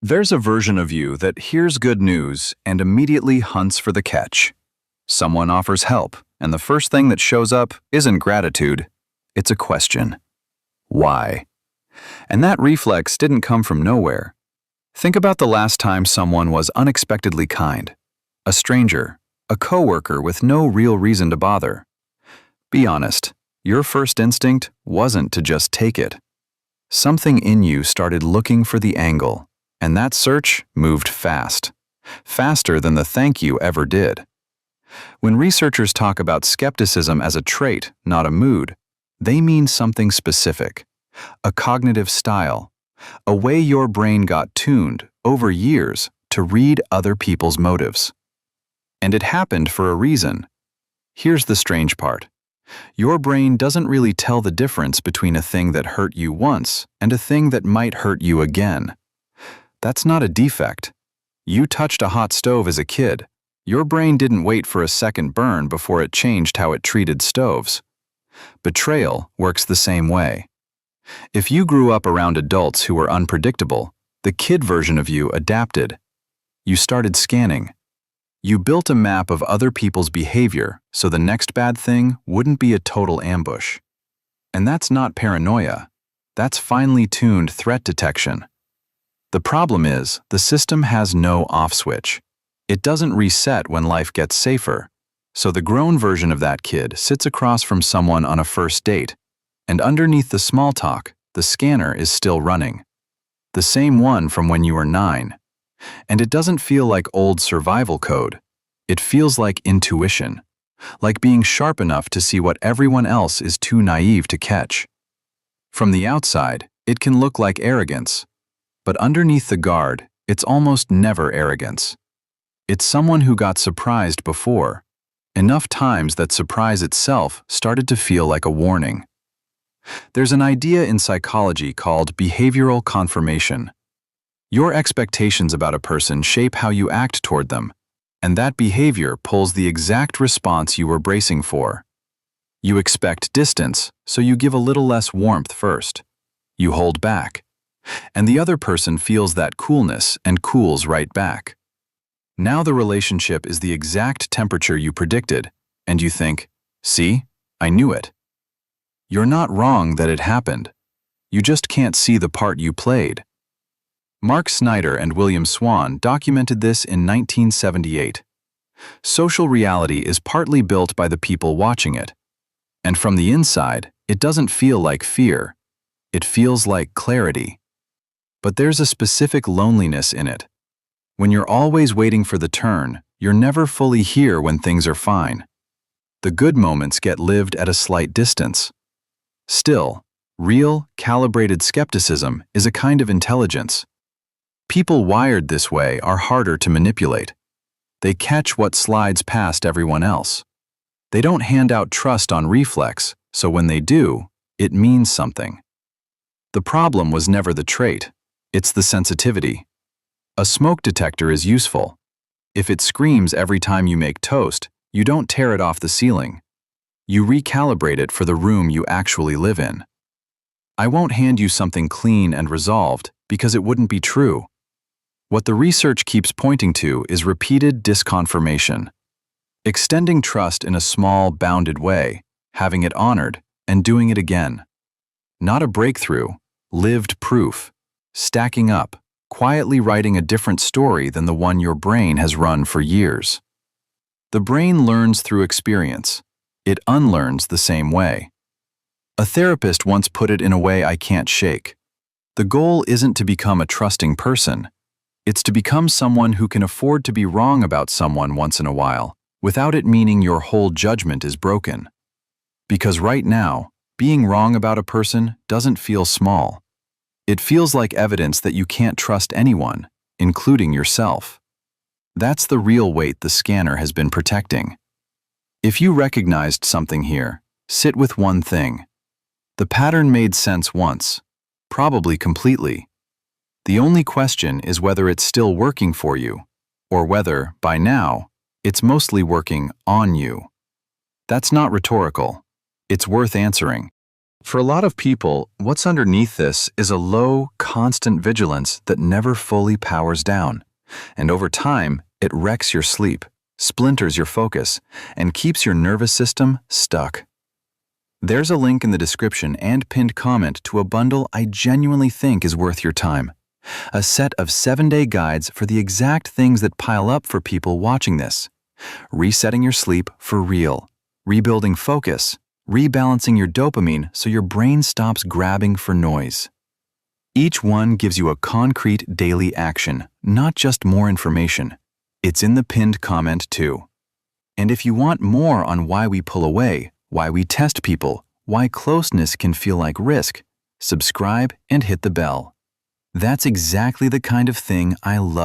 There's a version of you that hears good news and immediately hunts for the catch. Someone offers help, and the first thing that shows up isn't gratitude, it's a question. Why? And that reflex didn't come from nowhere. Think about the last time someone was unexpectedly kind. A stranger, a coworker with no real reason to bother. Be honest, your first instinct wasn't to just take it. Something in you started looking for the angle. And that search moved fast, faster than the thank you ever did. When researchers talk about skepticism as a trait, not a mood, they mean something specific, a cognitive style, a way your brain got tuned over years to read other people's motives. And it happened for a reason. Here's the strange part. Your brain doesn't really tell the difference between a thing that hurt you once and a thing that might hurt you again. That's not a defect. You touched a hot stove as a kid. Your brain didn't wait for a second burn before it changed how it treated stoves. Betrayal works the same way. If you grew up around adults who were unpredictable, the kid version of you adapted. You started scanning. You built a map of other people's behavior so the next bad thing wouldn't be a total ambush. And that's not paranoia. That's finely tuned threat detection. The problem is, the system has no off switch. It doesn't reset when life gets safer. So the grown version of that kid sits across from someone on a first date, and underneath the small talk, the scanner is still running. The same one from when you were 9. And it doesn't feel like old survival code. It feels like intuition, like being sharp enough to see what everyone else is too naive to catch. From the outside, it can look like arrogance. But underneath the guard, it's almost never arrogance. It's someone who got surprised before, enough times that surprise itself started to feel like a warning. There's an idea in psychology called behavioral confirmation. Your expectations about a person shape how you act toward them, and that behavior pulls the exact response you were bracing for. You expect distance, so you give a little less warmth first. You hold back. And the other person feels that coolness and cools right back. Now the relationship is the exact temperature you predicted, and you think, see, I knew it. You're not wrong that it happened. You just can't see the part you played. Mark Snyder and William Swan documented this in 1978. Social reality is partly built by the people watching it. And from the inside, it doesn't feel like fear. It feels like clarity. But there's a specific loneliness in it. When you're always waiting for the turn, you're never fully here when things are fine. The good moments get lived at a slight distance. Still, real, calibrated skepticism is a kind of intelligence. People wired this way are harder to manipulate. They catch what slides past everyone else. They don't hand out trust on reflex, so when they do, it means something. The problem was never the trait. It's the sensitivity. A smoke detector is useful. If it screams every time you make toast, you don't tear it off the ceiling. You recalibrate it for the room you actually live in. I won't hand you something clean and resolved because it wouldn't be true. What the research keeps pointing to is repeated disconfirmation. Extending trust in a small, bounded way, having it honored, and doing it again. Not a breakthrough, lived proof. Stacking up, quietly writing a different story than the one your brain has run for years. The brain learns through experience. It unlearns the same way. A therapist once put it in a way I can't shake. The goal isn't to become a trusting person. It's to become someone who can afford to be wrong about someone once in a while, without it meaning your whole judgment is broken. Because right now, being wrong about a person doesn't feel small. It feels like evidence that you can't trust anyone, including yourself. That's the real weight the scanner has been protecting. If you recognized something here, sit with one thing. The pattern made sense once, probably completely. The only question is whether it's still working for you, or whether, by now, it's mostly working on you. That's not rhetorical. It's worth answering. For a lot of people, what's underneath this is a low, constant vigilance that never fully powers down. And over time, it wrecks your sleep, splinters your focus, and keeps your nervous system stuck. There's a link in the description and pinned comment to a bundle I genuinely think is worth your time. A set of 7-day guides for the exact things that pile up for people watching this. Resetting your sleep for real, rebuilding focus, rebalancing your dopamine so your brain stops grabbing for noise. Each one gives you a concrete daily action, not just more information. It's in the pinned comment too. And if you want more on why we pull away, why we test people, why closeness can feel like risk, subscribe and hit the bell. That's exactly the kind of thing I love.